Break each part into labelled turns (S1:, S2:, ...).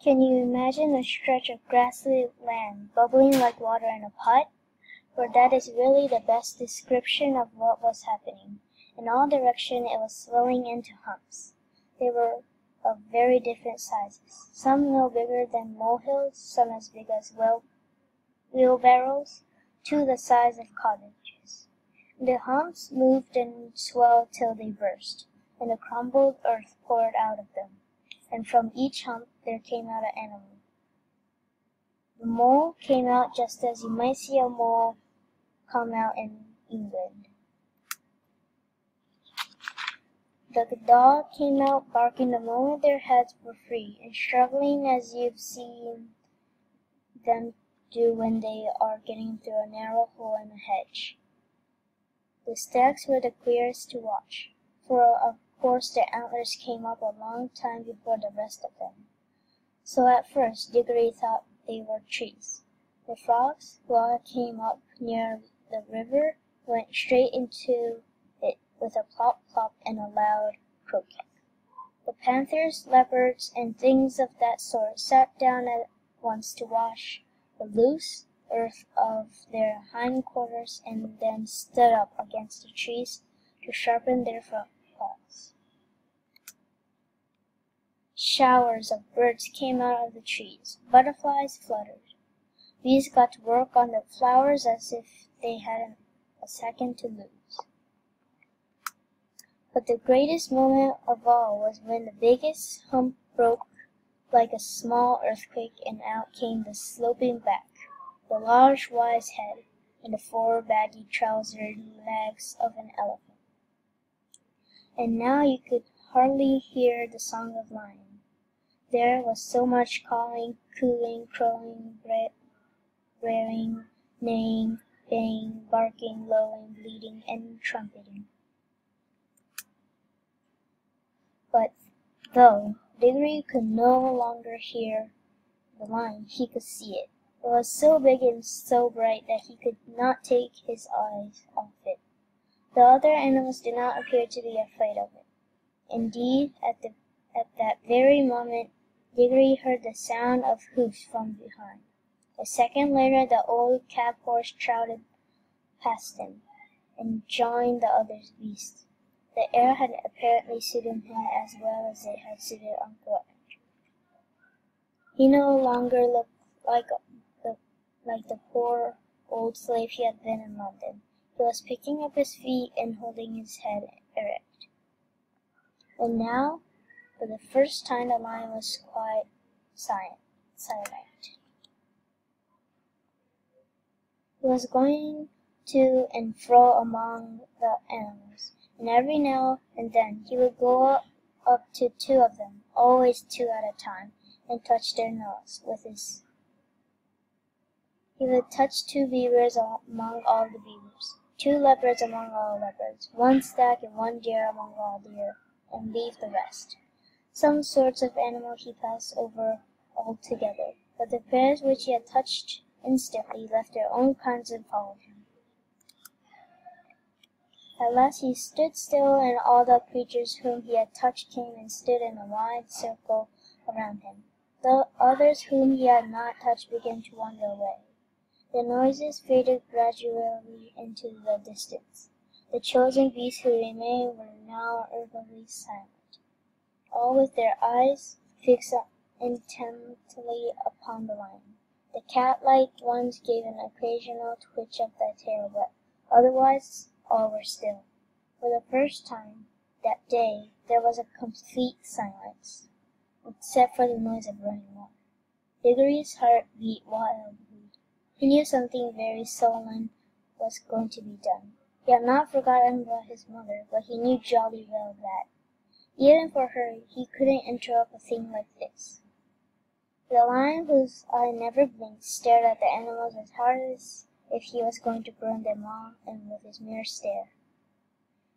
S1: Can you imagine a stretch of grassy land bubbling like water in a pot? For that is really the best description of what was happening. In all directions it was swelling into humps. They were of very different sizes, some no bigger than molehills, some as big as wheelbarrows, to the size of cottages. The humps moved and swelled till they burst, and the crumbled earth poured out of them, and from each hump there came out an animal. The mole came out just as you might see a mole come out in England. The dog came out barking the moment their heads were free, and struggling as you've seen them do when they are getting through a narrow hole in a hedge. The stags were the queerest to watch, for of course their antlers came up a long time before the rest of them. So at first Diggory thought they were trees. The frogs, who all came up near the river, went straight into it with a plop plop and a loud croaking. The panthers, leopards, and things of that sort sat down at once to wash the loose earth of their hindquarters, and then stood up against the trees to sharpen their front paws. Showers of birds came out of the trees. Butterflies fluttered. Bees got to work on the flowers as if they hadn't a second to lose. But the greatest moment of all was when the biggest hump broke like a small earthquake, and out came the sloping back, the large wise head, and the four baggy trousered legs of an elephant. And now you could hardly hear the song of lion. There was so much calling, cooing, crowing, rearing, neighing, baying, barking, lowing, bleating, and trumpeting. But though Diggory could no longer hear the lion, he could see it. It was so big and so bright that he could not take his eyes off it. The other animals did not appear to be afraid of it. Indeed, at that very moment, Diggory heard the sound of hoofs from behind. A second later, the old cab horse trotted past him and joined the other beasts. The air had apparently suited him as well as it had suited Uncle Andrew. He no longer looked like the poor old slave he had been in London. He was picking up his feet and holding his head erect. And now, for the first time, the lion was quite silent. He was going to and fro among the animals, and every now and then he would go up to two of them, always two at a time, and touch their nose with his. He would touch two beavers among all the beavers, two leopards among all leopards, one stag and one deer among all deer, and leave the rest. Some sorts of animal he passed over altogether, but the pairs which he had touched instantly left their own kinds and followed him. At last he stood still, and all the creatures whom he had touched came and stood in a wide circle around him. The others whom he had not touched began to wander away. The noises faded gradually into the distance. The chosen beasts who remained were now utterly silent, all with their eyes fixed intently upon the lion. The cat-like ones gave an occasional twitch of the tail, but otherwise all were still. For the first time that day there was a complete silence, except for the noise of running water. Diggory's heart beat wildly. He knew something very solemn was going to be done. He had not forgotten about his mother, but he knew jolly well that, even for her, he couldn't interrupt a thing like this. The lion, whose eye never blinked, stared at the animals as hard as if he was going to burn them all, and with his mere stare.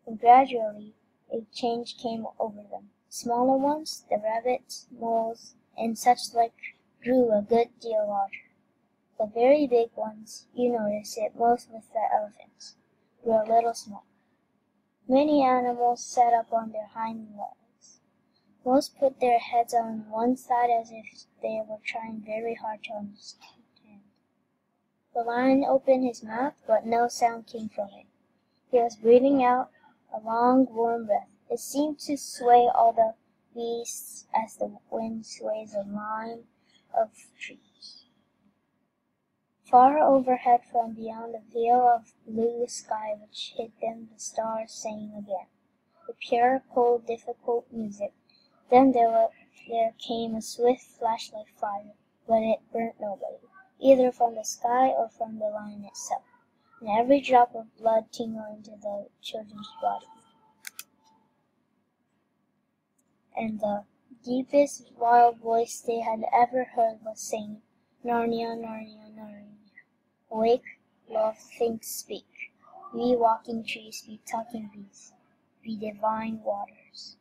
S1: And gradually a change came over them. Smaller ones, the rabbits, moles, and such like, grew a good deal larger. The very big ones, you notice it most with the elephants, grew a little smaller. Many animals sat up on their hind legs. Most put their heads on one side as if they were trying very hard to understand. The lion opened his mouth, but no sound came from it. He was breathing out a long, warm breath. It seemed to sway all the beasts as the wind sways a line of trees. Far overhead from beyond the veil of blue sky which hid them, the stars sang again, the pure, cold, difficult music. Then there came a swift flash like fire, but it burnt nobody, either from the sky or from the lion itself, and every drop of blood tingled into the children's body. And the deepest wild voice they had ever heard was saying, Narnia, Narnia, Narnia. Awake, love, think, speak. Be walking trees, be talking beasts, be divine waters.